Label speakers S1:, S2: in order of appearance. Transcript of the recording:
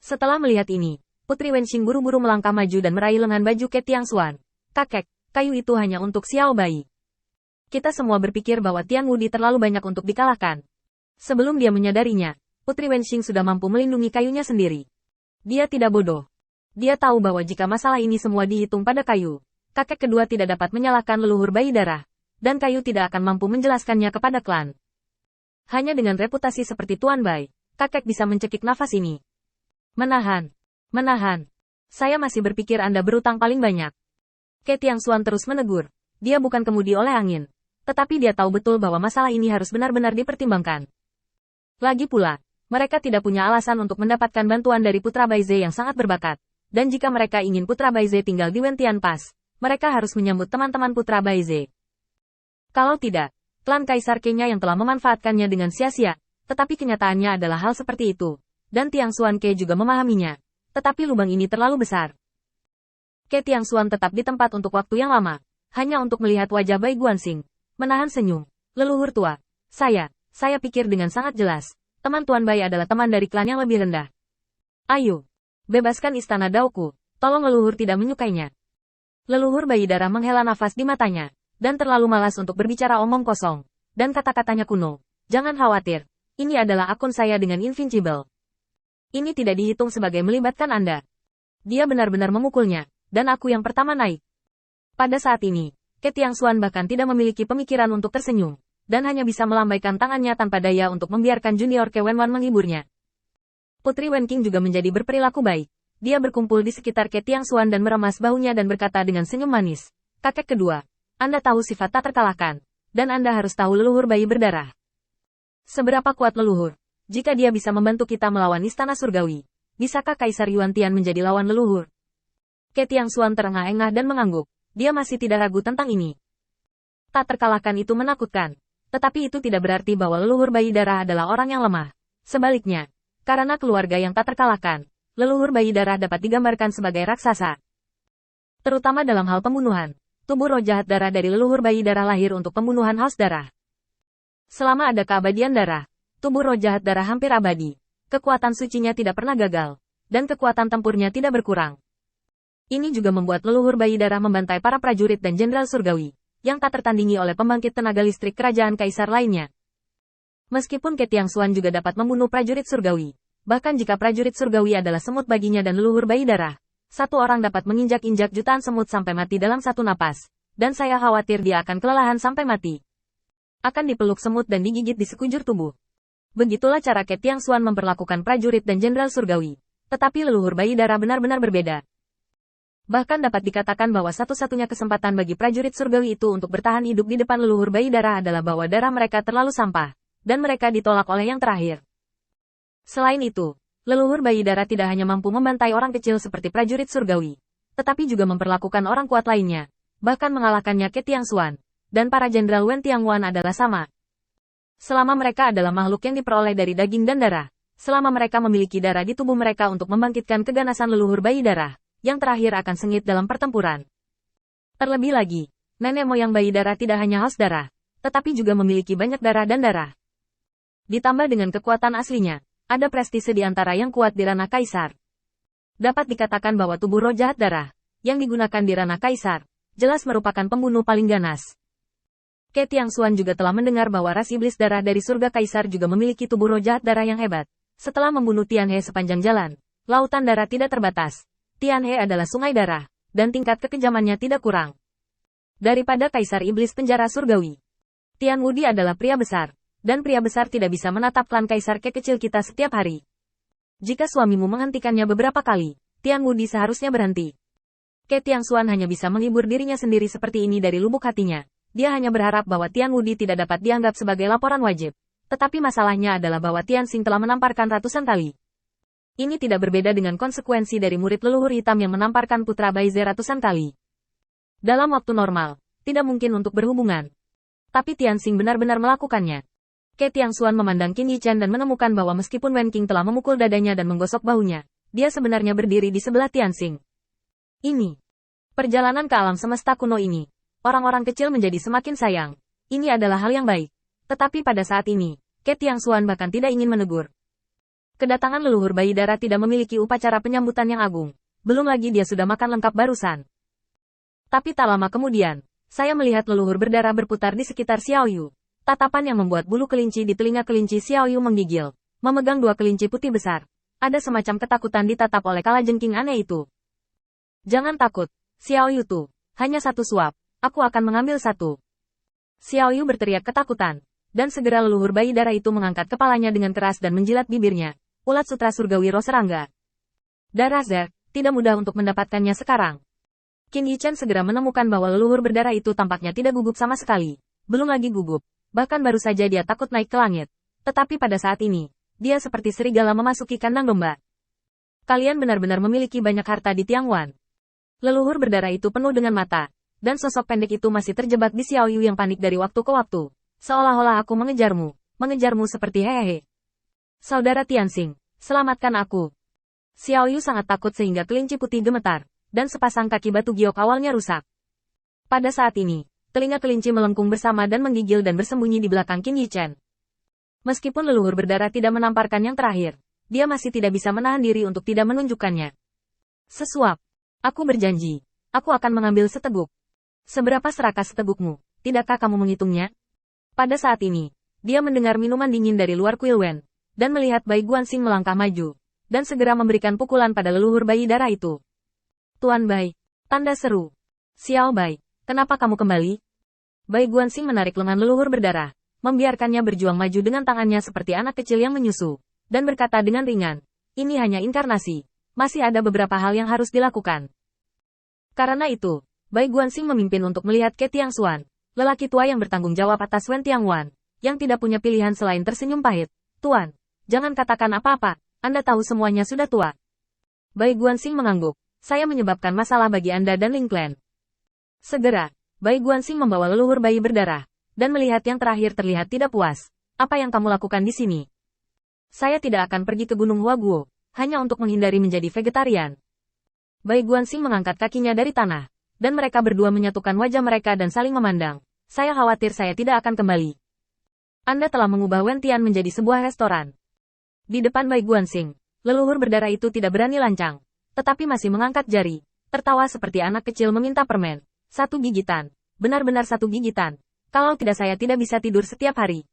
S1: Setelah melihat ini, Putri Wenxing buru-buru melangkah maju dan meraih lengan baju Ke Tiangshuan. Kakek, kayu itu hanya untuk Xiao Bai. Kita semua berpikir bahwa Tian Wudi terlalu banyak untuk dikalahkan. Sebelum dia menyadarinya, Putri Wenxing sudah mampu melindungi kayunya sendiri. Dia tidak bodoh. Dia tahu bahwa jika masalah ini semua dihitung pada kayu, kakek kedua tidak dapat menyalahkan leluhur bayi darah, dan kayu tidak akan mampu menjelaskannya kepada klan. Hanya dengan reputasi seperti Tuan Bai, kakek bisa mencekik nafas ini. Menahan. Saya masih berpikir Anda berutang paling banyak. Ke Tiangshuan terus menegur. Dia bukan kemudi oleh angin. Tetapi dia tahu betul bahwa masalah ini harus benar-benar dipertimbangkan. Lagi pula, mereka tidak punya alasan untuk mendapatkan bantuan dari Putra Baize yang sangat berbakat. Dan jika mereka ingin Putra Baize tinggal di Wentian Pass, mereka harus menyambut teman-teman Putra Baize. Kalau tidak, klan Kaisar Kenya yang telah memanfaatkannya dengan sia-sia, tetapi kenyataannya adalah hal seperti itu. Dan Tiangshuan Ke juga memahaminya. Tetapi lubang ini terlalu besar. Ke Tiangshuan tetap di tempat untuk waktu yang lama, hanya untuk melihat wajah Bai Guanxing. Menahan senyum. Leluhur tua. Saya pikir dengan sangat jelas. Teman Tuan Bai adalah teman dari klan yang lebih rendah. Ayo. Bebaskan istana Daoku. Tolong leluhur tidak menyukainya. Leluhur bayi darah menghela nafas di matanya. Dan terlalu malas untuk berbicara omong kosong. Dan kata-katanya kuno. Jangan khawatir. Ini adalah akun saya dengan Invincible. Ini tidak dihitung sebagai melibatkan Anda. Dia benar-benar memukulnya, dan aku yang pertama naik. Pada saat ini, Ke Tiangshuan bahkan tidak memiliki pemikiran untuk tersenyum, dan hanya bisa melambaikan tangannya tanpa daya untuk membiarkan junior Ke Wenwan menghiburnya. Putri Wenqing juga menjadi berperilaku baik. Dia berkumpul di sekitar Ke Tiangshuan dan meremas bahunya dan berkata dengan senyum manis. Kakek kedua, Anda tahu sifat tak terkalahkan, dan Anda harus tahu leluhur bayi berdarah. Seberapa kuat leluhur? Jika dia bisa membantu kita melawan Istana Surgawi, bisakah Kaisar Yuan Tian menjadi lawan leluhur? Ke Tiangshuan terengah-engah dan mengangguk. Dia masih tidak ragu tentang ini. Tak terkalahkan itu menakutkan. Tetapi itu tidak berarti bahwa leluhur bayi darah adalah orang yang lemah. Sebaliknya, karena keluarga yang tak terkalahkan, leluhur bayi darah dapat digambarkan sebagai raksasa. Terutama dalam hal pembunuhan. Tubuh roh jahat darah dari leluhur bayi darah lahir untuk pembunuhan haus darah. Selama ada keabadian darah, tubuh roh jahat darah hampir abadi. Kekuatan sucinya tidak pernah gagal. Dan kekuatan tempurnya tidak berkurang. Ini juga membuat leluhur bayi darah membantai para prajurit dan jenderal surgawi. Yang tak tertandingi oleh pembangkit tenaga listrik kerajaan kaisar lainnya. Meskipun Ke Tiangshuan juga dapat membunuh prajurit surgawi. Bahkan jika prajurit surgawi adalah semut baginya dan leluhur bayi darah. Satu orang dapat menginjak-injak jutaan semut sampai mati dalam satu napas. Dan saya khawatir dia akan kelelahan sampai mati. Akan dipeluk semut dan digigit di sekujur tubuh. Begitulah cara Ke Tiangshuan memperlakukan prajurit dan jenderal surgawi. Tetapi leluhur bayi darah benar-benar berbeda. Bahkan dapat dikatakan bahwa satu-satunya kesempatan bagi prajurit surgawi itu untuk bertahan hidup di depan leluhur bayi darah adalah bahwa darah mereka terlalu sampah. Dan mereka ditolak oleh yang terakhir. Selain itu, leluhur bayi darah tidak hanya mampu membantai orang kecil seperti prajurit surgawi. Tetapi juga memperlakukan orang kuat lainnya. Bahkan mengalahkannya Ke Tiangshuan. Dan para jenderal Wen Tiangwan adalah sama. Selama mereka adalah makhluk yang diperoleh dari daging dan darah. Selama mereka memiliki darah di tubuh mereka untuk membangkitkan keganasan leluhur bayi darah, yang terakhir akan sengit dalam pertempuran. Terlebih lagi, nenek moyang bayi darah tidak hanya haus darah, tetapi juga memiliki banyak darah dan darah. Ditambah dengan kekuatan aslinya, ada prestise di antara yang kuat di ranah kaisar. Dapat dikatakan bahwa tubuh roh jahat darah, yang digunakan di ranah kaisar, jelas merupakan pembunuh paling ganas. Ke Tiangshuan juga telah mendengar bahwa ras iblis darah dari surga kaisar juga memiliki tubuh roh jahat darah yang hebat. Setelah membunuh Tianhe sepanjang jalan, lautan darah tidak terbatas. Tianhe adalah sungai darah, dan tingkat kekejamannya tidak kurang daripada kaisar iblis penjara surgawi. Tian Wudi adalah pria besar, dan pria besar tidak bisa menatap klan kaisar Ke kecil kita setiap hari. Jika suamimu menghentikannya beberapa kali, Tian Wudi seharusnya berhenti. Ke Tiangshuan hanya bisa menghibur dirinya sendiri seperti ini dari lubuk hatinya. Dia hanya berharap bahwa Tian Wudi tidak dapat dianggap sebagai laporan wajib. Tetapi masalahnya adalah bahwa Tian Xing telah menamparkan ratusan kali. Ini tidak berbeda dengan konsekuensi dari murid leluhur hitam yang menamparkan putra Baize ratusan kali. Dalam waktu normal, tidak mungkin untuk berhubungan. Tapi Tian Xing benar-benar melakukannya. Ke Tiangshuan memandang Qin Yichan dan menemukan bahwa meskipun Wen Qing telah memukul dadanya dan menggosok bahunya, dia sebenarnya berdiri di sebelah Tian Xing. Ini. Perjalanan ke alam semesta kuno ini. Orang-orang kecil menjadi semakin sayang. Ini adalah hal yang baik. Tetapi pada saat ini, Ke Tiangshuan bahkan tidak ingin menegur. Kedatangan leluhur bayi darah tidak memiliki upacara penyambutan yang agung. Belum lagi dia sudah makan lengkap barusan. Tapi tak lama kemudian, saya melihat leluhur berdarah berputar di sekitar Xiao Yu. Tatapan yang membuat bulu kelinci di telinga kelinci Xiao Yu menggigil. Memegang dua kelinci putih besar. Ada semacam ketakutan ditatap oleh kalajengking aneh itu. Jangan takut, Xiao Yu tuh. Hanya satu suap. Aku akan mengambil satu. Xiao Yu berteriak ketakutan. Dan segera leluhur bayi darah itu mengangkat kepalanya dengan keras dan menjilat bibirnya. Ulat sutra surgawi roh serangga. Darah Zer, tidak mudah untuk mendapatkannya sekarang. Qin Yichen segera menemukan bahwa leluhur berdarah itu tampaknya tidak gugup sama sekali. Belum lagi gugup. Bahkan baru saja dia takut naik ke langit. Tetapi pada saat ini, dia seperti serigala memasuki kandang domba. Kalian benar-benar memiliki banyak harta di Tiangwan. Leluhur berdarah itu penuh dengan mata. Dan sosok pendek itu masih terjebak di Xiao Yu yang panik dari waktu ke waktu. Seolah-olah aku mengejarmu seperti hehehe. Saudara Tianxing, selamatkan aku. Xiao Yu sangat takut sehingga kelinci putih gemetar, dan sepasang kaki batu giok awalnya rusak. Pada saat ini, telinga kelinci melengkung bersama dan menggigil dan bersembunyi di belakang Qin Yichen. Meskipun leluhur berdarah tidak menamparkan yang terakhir, dia masih tidak bisa menahan diri untuk tidak menunjukkannya. Sesuap. Aku berjanji, aku akan mengambil seteguk. Seberapa serakah setegukmu, tidakkah kamu menghitungnya? Pada saat ini, dia mendengar minuman dingin dari luar kuil Wen, dan melihat Bai Guanxing melangkah maju, dan segera memberikan pukulan pada leluhur bayi darah itu. Tuan Bai, tanda seru. Xiao Bai, kenapa kamu kembali? Bai Guanxing menarik lengan leluhur berdarah, membiarkannya berjuang maju dengan tangannya seperti anak kecil yang menyusu, dan berkata dengan ringan, ini hanya inkarnasi, masih ada beberapa hal yang harus dilakukan. Karena itu, Bai Guanxing memimpin untuk melihat Ke Tiangxuan, lelaki tua yang bertanggung jawab atas Wen Tiangwan, yang tidak punya pilihan selain tersenyum pahit. Tuan, jangan katakan apa-apa, Anda tahu semuanya sudah tua. Bai Guanxing mengangguk, saya menyebabkan masalah bagi Anda dan Ling Clan. Segera, Bai Guanxing membawa leluhur bayi berdarah, dan melihat yang terakhir terlihat tidak puas. Apa yang kamu lakukan di sini? Saya tidak akan pergi ke Gunung Huaguo, hanya untuk menghindari menjadi vegetarian. Bai Guanxing mengangkat kakinya dari tanah, dan mereka berdua menyatukan wajah mereka dan saling memandang. Saya khawatir saya tidak akan kembali. Anda telah mengubah Wen Tian menjadi sebuah restoran. Di depan Bai Guanxing, leluhur berdarah itu tidak berani lancang, tetapi masih mengangkat jari, tertawa seperti anak kecil meminta permen. Satu gigitan, benar-benar satu gigitan. Kalau tidak saya tidak bisa tidur setiap hari.